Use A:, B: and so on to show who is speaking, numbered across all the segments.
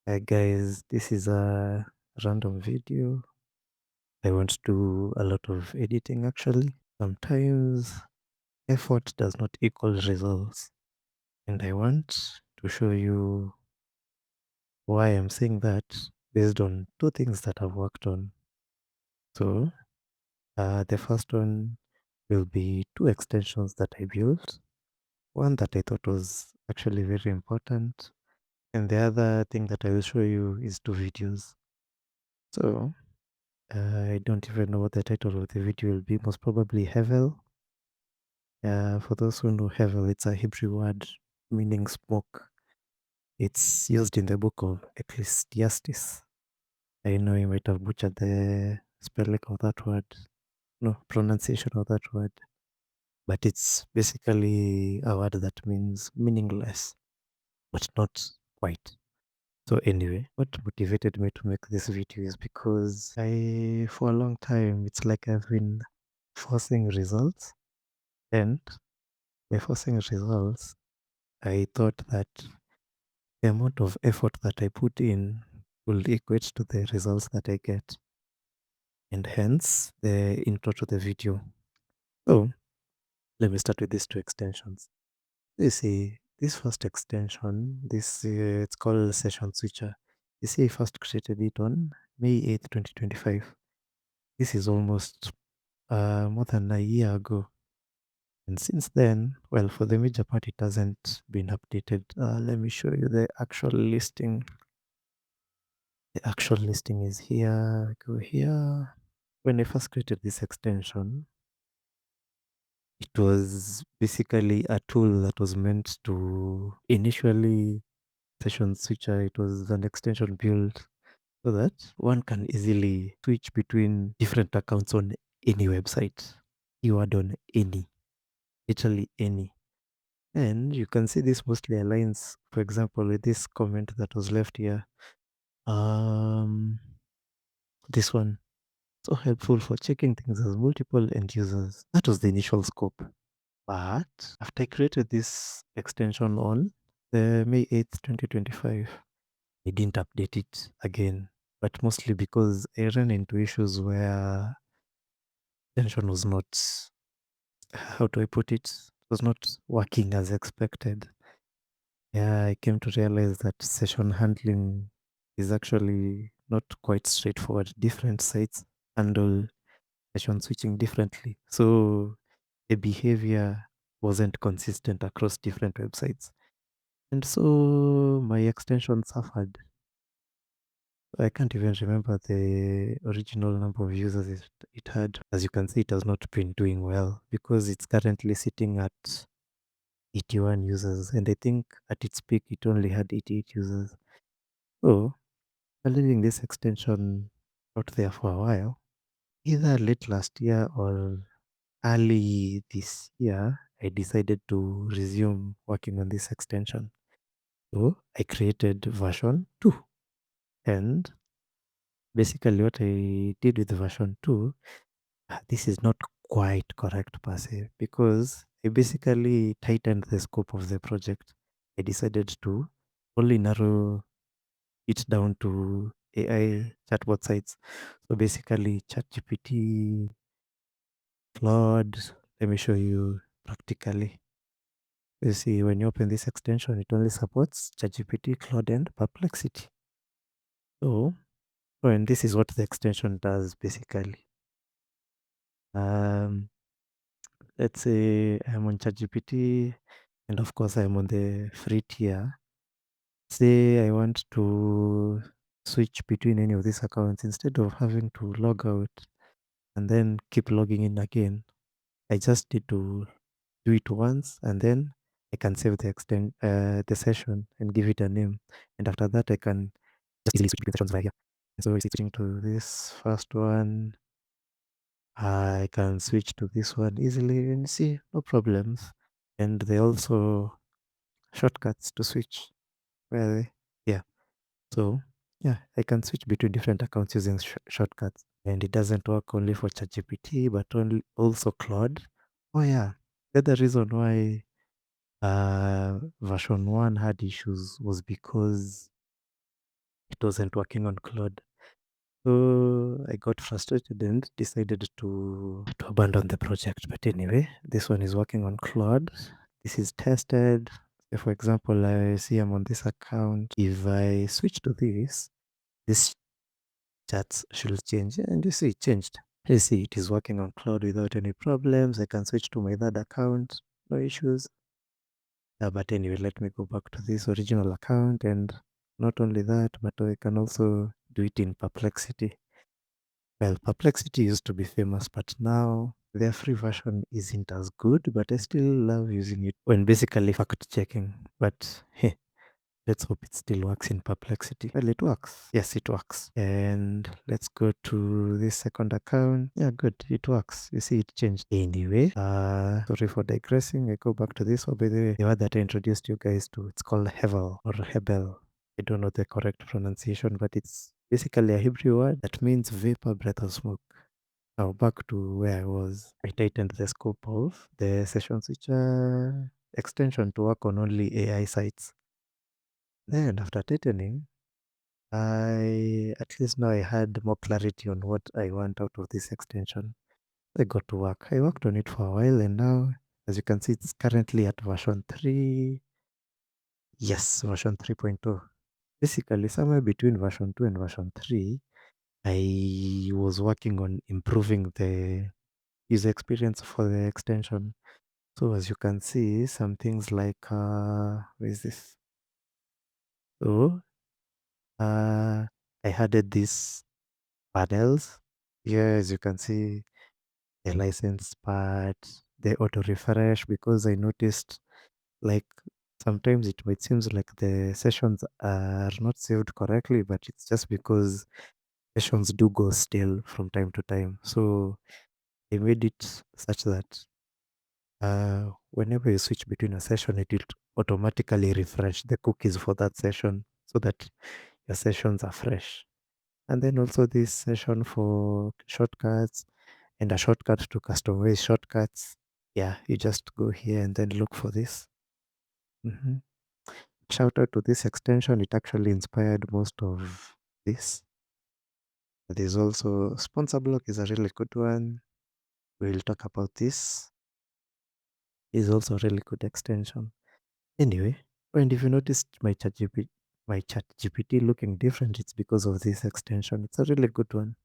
A: Hi guys, this is a random video. I want to do a lot of editing actually. Sometimes effort does not equal results. And I want to show you why I'm saying that based on two things that I've worked on. So, the first one will be two extensions that I built. One that I thought was actually very important. And the other thing that I will show you is two videos. So, I don't even know what the title of the video will be. Most probably Hevel. For those who know Hevel, it's a Hebrew word meaning smoke. It's used in the book of Ecclesiastes. I know you might have butchered the spelling of that word, no, pronunciation of that word, but it's basically a word that means meaningless, but not quite. So anyway, what motivated me to make this video is because for a long time, it's like I've been forcing results. And by forcing results, I thought that the amount of effort that I put in will equate to the results that I get. And hence the intro to the video. So let me start with these two extensions. You see, this first extension, it's called Session Switcher. You see, I first created it on May 8th, 2025. This is almost more than a year ago. And since then, well, for the major part, it hasn't been updated. Let me show you the actual listing. The actual listing is here. Go here. When I first created this extension, it was basically a tool that was meant to initially session switcher. It was an extension built so that one can easily switch between different accounts on any website. Keyword on any, literally any. And you can see this mostly aligns, for example, with this comment that was left here. This one, so helpful for checking things as multiple end users. That was the initial scope. But after I created this extension on the May 8th, 2025, I didn't update it again. But mostly because I ran into issues where extension was not, how do I put it, was not working as expected. Yeah, I came to realize that session handling is actually not quite straightforward. Different sites handle session switching differently. So the behavior wasn't consistent across different websites. And so my extension suffered. I can't even remember the original number of users it had. As you can see, it has not been doing well because it's currently sitting at 81 users. And I think at its peak, it only had 88 users. So while leaving this extension out there for a while, either late last year or early this year, I decided to resume working on this extension. So I created version 2. And basically what I did with version 2, this is not quite correct per se, because I basically tightened the scope of the project. I decided to only narrow it down to AI chatbot sites. So basically ChatGPT, Claude, let me show you practically. You see, when you open this extension, it only supports ChatGPT, Claude, and Perplexity. So, and this is what the extension does basically. Um, let's say I'm on ChatGPT, and of course I'm on the free tier. Say I want to switch between any of these accounts instead of having to log out and then keep logging in again. I just need to do it once, and then I can save the session and give it a name. And after that, I can just easily switch between sessions via here. So switching to this first one, I can switch to this one easily and see no problems. And they also shortcuts to switch. Well, yeah. So yeah, I can switch between different accounts using shortcuts. And it doesn't work only for ChatGPT, but only also Claude. Oh yeah, the other reason why version 1 had issues was because It wasn't working on Claude. So I got frustrated and decided to abandon the project. But anyway, this one is working on Claude. This is tested. Say for example, I see I'm on this account. If I switch to this chats should change. And you see it changed. You see it is working on Claude without any problems. I can switch to my third account. No issues. But anyway, let me go back to this original account. And not only that, but I can also do it in Perplexity. Well, Perplexity used to be famous, but now their free version isn't as good, but I still love using it when basically fact checking. But hey, let's hope it still works in Perplexity. Well, it works. Yes, it works. And let's go to this second account. Yeah, good. It works. You see, it changed. Anyway, sorry for digressing. I go back to this. Oh, by the way, the word that I introduced you guys to, it's called Hevel or Hebel. I don't know the correct pronunciation, but it's basically a Hebrew word that means vapor, breath, or smoke. Now back to where I was. I tightened the scope of the session switcher extension to work on only AI sites. Then after tightening, I at least now I had more clarity on what I want out of this extension. I got to work. I worked on it for a while and now, as you can see, it's currently at version 3. Yes, version 3.0. Basically, somewhere between version 2 and version 3, I was working on improving the user experience for the extension. So as you can see, some things like, where is this? So, I added these panels. Here, as you can see, the license part, the auto refresh, because I noticed like sometimes it might seem like the sessions are not saved correctly, but it's just because sessions do go stale from time to time. So I made it such that whenever you switch between a session, it will automatically refresh the cookies for that session so that your sessions are fresh. And then also this session for shortcuts and a shortcut to customize shortcuts. Yeah, you just go here and then look for this. Mhm. Shout out to this extension. It actually inspired most of this. There's also sponsor block is a really good one. We'll talk about this. Is also a really good extension. Anyway, and if you noticed my chat GPT looking different, it's because of this extension. It's a really good one.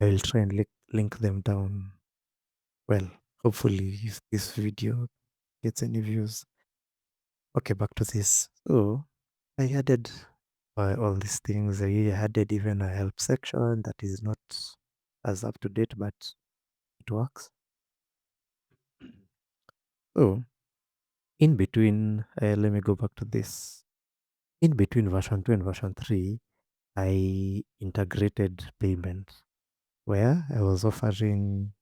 A: I will try and link them down. Well, hopefully if this video gets any views. Okay, back to this. So I added all these things. I added even a help section that is not as up to date, but it works. So in between, let me go back to this. In between version 2 and version 3, I integrated payment where I was offering,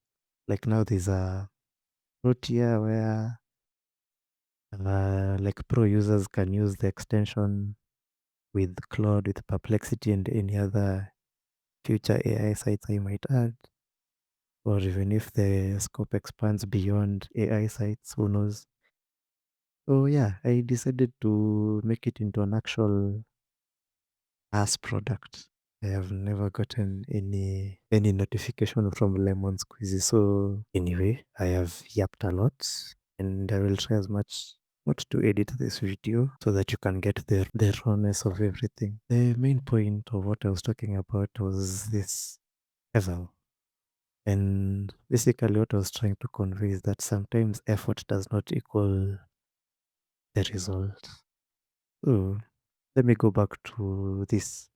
A: like now there's a pro tier where like pro users can use the extension with Claude, with Perplexity, and any other future AI sites I might add. Or even if the scope expands beyond AI sites, who knows? So yeah, I decided to make it into an actual as product. I have never gotten any notification from Lemon Squeezy. So anyway, I have yapped a lot and I will try as much not to edit this video so that you can get the rawness of everything. The main point of what I was talking about was this Hevel. And basically what I was trying to convey is that sometimes effort does not equal the result. So let me go back to this.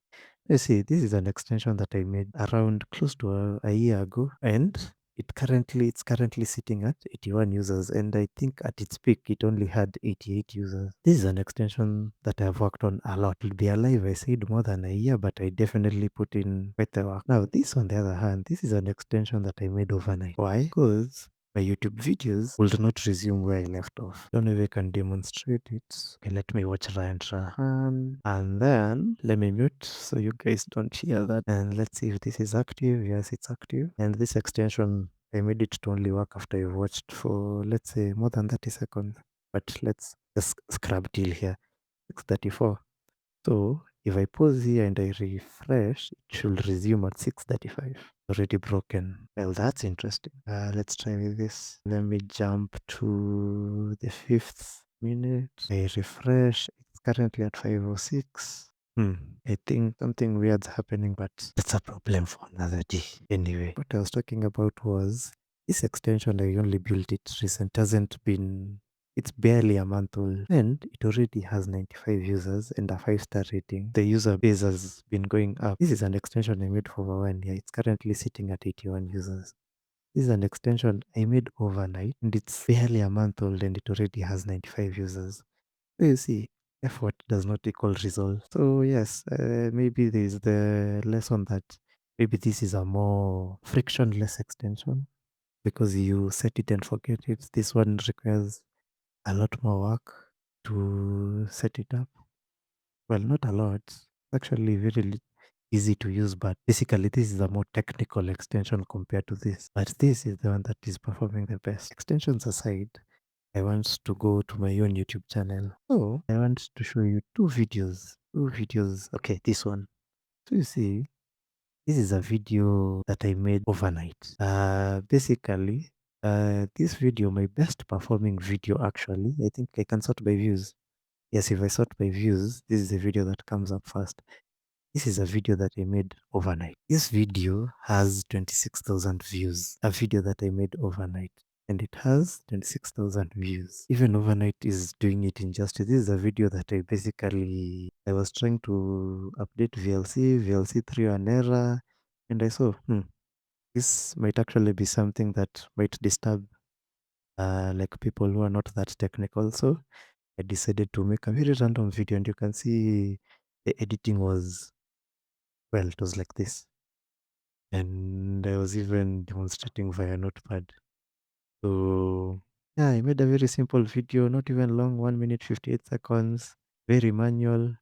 A: You see, this is an extension that I made around close to a year ago, and it's currently sitting at 81 users, and I think at its peak it only had 88 users. This is an extension that I've worked on a lot. It'll be alive, I said more than a year, but I definitely put in quite the work. Now, this on the other hand, this is an extension that I made overnight. Why? Because my YouTube videos will not resume where I left off. Don't know if I can demonstrate it. Okay, let me watch Ryan Trahan. And then let me mute so you guys don't hear that. And let's see if this is active. Yes, it's active. And this extension, I made it to only work after you've watched for, let's say, more than 30 seconds. But let's just scrub till here. 6:34. So If I pause here and I refresh, it should resume at 6:35. Already broken. Well, that's interesting. Let's try with this. Let me jump to the 5th minute. I refresh. It's currently at 5:06. Hmm. I think something weird's happening, but that's a problem for another day. Anyway, what I was talking about was this extension. I only built it recent. Hasn't been. It's barely a month old, and it already has 95 users and a 5-star rating. The user base has been going up. This is an extension I made for over 1 year. It's currently sitting at 81 users. This is an extension I made overnight, and it's barely a month old, and it already has 95 users. So you see, effort does not equal result. So yes, maybe there is the lesson that maybe this is a more frictionless extension because you set it and forget it. This one requires a lot more work to set it up. Well, not a lot. It's actually easy to use, but basically this is a more technical extension compared to this. But this is the one that is performing the best. Extensions aside, I want to go to my own YouTube channel. So I want to show you two videos. Two videos. Okay, this one. So you see, this is a video that I made overnight. Basically, this video, my best performing video actually, I think I can sort by views. Yes, if I sort by views, this is the video that comes up first. This is a video that I made overnight. This video has 26,000 views. A video that I made overnight. And it has 26,000 views. Even overnight is doing it injustice. This is a video that I was trying to update VLC threw an error. And I saw, this might actually be something that might disturb like people who are not that technical. So I decided to make a very random video, and you can see the editing was, well, it was like this. And I was even demonstrating via Notepad. So yeah, I made a very simple video, not even long, 1 minute 58 seconds, very manual,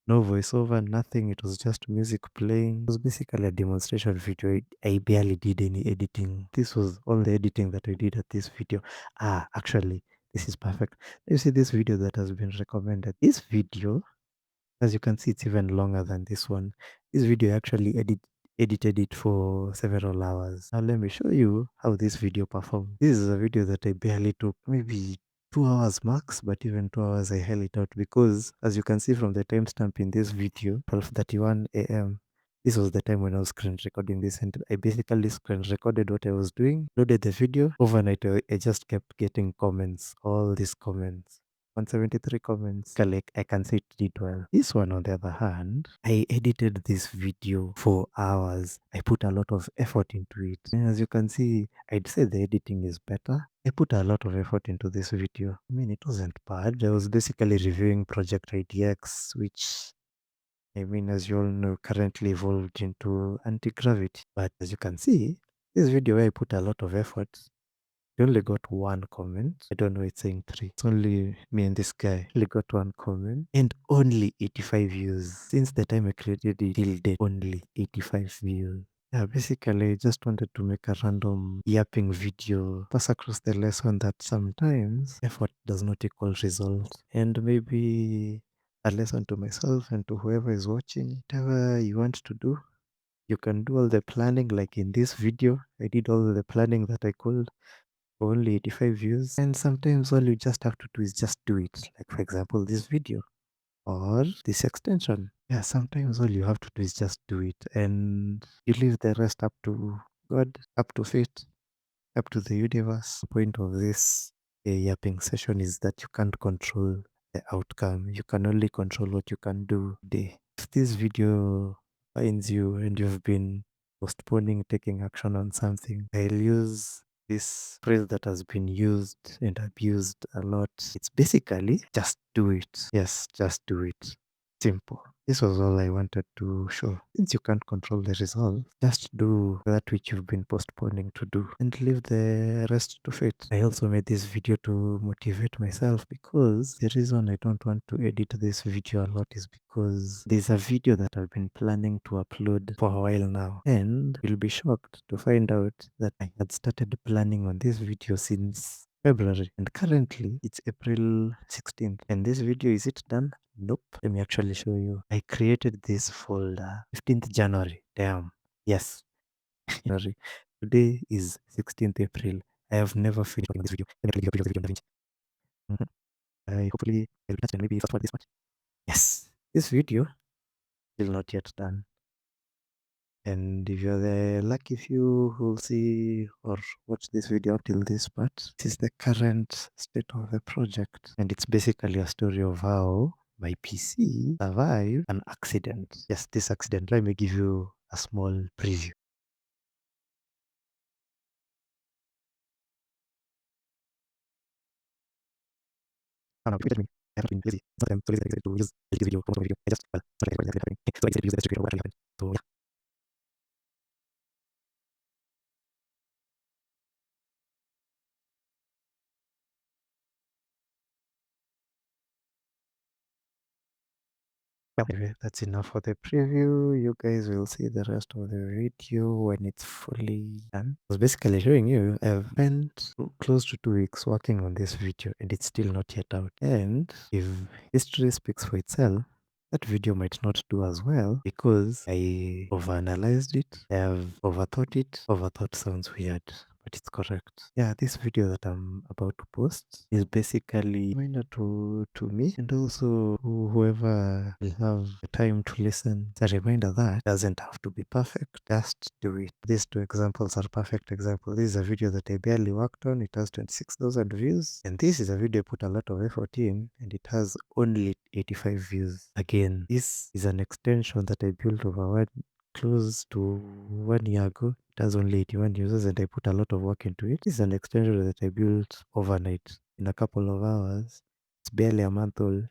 A: no voiceover, nothing. It was just music playing. It was basically a demonstration video. I barely did any editing. This was all the editing that I did at this video. Actually, this is perfect. You see this video that has been recommended. This video, as you can see, it's even longer than this one. This video actually edited it for several hours. Now let me show you how this video performed. This is a video that I barely took maybe 2 hours max, but even 2 hours I held it out because as you can see from the timestamp in this video, 12:31 a.m. This was the time when I was screen recording this, and I basically screen recorded what I was doing, loaded the video. Overnight, I just kept getting comments, all these comments. 173 comments. Like I can say it did well. This one, on the other hand, I edited this video for hours. I put a lot of effort into it. And as you can see, I'd say the editing is better. I put a lot of effort into this video. I mean, it wasn't bad. I was basically reviewing Project IDX, which, I mean, as you all know, currently evolved into anti-gravity. But as you can see, this video where I put a lot of effort, I only got one comment. I don't know, it's saying three. It's only me and this guy. Only got one comment and only 85 views. Since the time I created it till date, only 85 views. Yeah, basically, I just wanted to make a random yapping video, pass across the lesson that sometimes effort does not equal result. And maybe a lesson to myself and to whoever is watching, whatever you want to do, you can do all the planning. Like in this video, I did all the planning that I could, only 85 views. And sometimes all you just have to do is just do it. Like for example, this video or this extension. Yeah, sometimes all you have to do is just do it. And you leave the rest up to God, up to fate, up to the universe. The point of this yapping session is that you can't control the outcome. You can only control what you can do today. If this video finds you and you've been postponing taking action on something, I'll use this phrase that has been used and abused a lot. It's basically just do it. Yes, just do it. Simple. This was all I wanted to show. Since you can't control the result, just do that which you've been postponing to do and leave the rest to fate. I also made this video to motivate myself because the reason I don't want to edit this video a lot is because there's a video that I've been planning to upload for a while now. And you'll be shocked to find out that I had started planning on this video since February, and currently it's April 16th. And this video, is it done? Nope. Let me actually show you. I created this folder 15th January. Damn. Yes. January. Today is 16th April. I have never finished working on this video. Let me actually give you a preview of the video. I hopefully I'll be and maybe fast forward this much. Yes. This video is not yet done. And if you're the lucky few who'll see or watch this video till this part, this is the current state of the project. And it's basically a story of how my PC survived an accident. Yes, this accident. Let me give you a small preview. I don't know, me. I have been lazy. Sometimes I'm so lazy that I decided to use this video, promote my video. I just, well, sorry, I happening. So I decided to use the best video what actually happened. So yeah. Well, anyway, that's enough for the preview. You guys will see the rest of the video when it's fully done. I was basically showing you I've spent close to 2 weeks working on this video and it's still not yet out. And if history speaks for itself, that video might not do as well because I overanalyzed it. I have overthought it. Overthought sounds weird, but it's correct. Yeah, this video that I'm about to post is basically a reminder to me and also whoever will have the time to listen. It's a reminder that doesn't have to be perfect. Just do it. These two examples are perfect examples. This is a video that I barely worked on. It has 26,000 views. And this is a video I put a lot of effort in and it has only 85 views. Again, this is an extension that I built over close to 1 year ago. It has only 81 users and I put a lot of work into it. This is an extension that I built overnight in a couple of hours. It's barely a month old.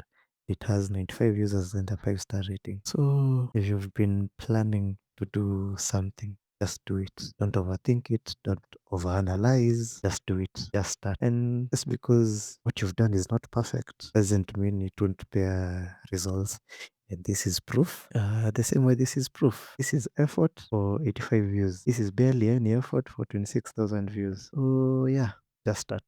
A: It has 95 users and a 5-star rating. So if you've been planning to do something, just do it. Don't overthink it. Don't overanalyze. Just do it. Just start. And just because what you've done is not perfect doesn't mean it won't bear results. And this is proof. The same way this is proof. This is effort for 85 views. This is barely any effort for 26,000 views. So yeah, just start.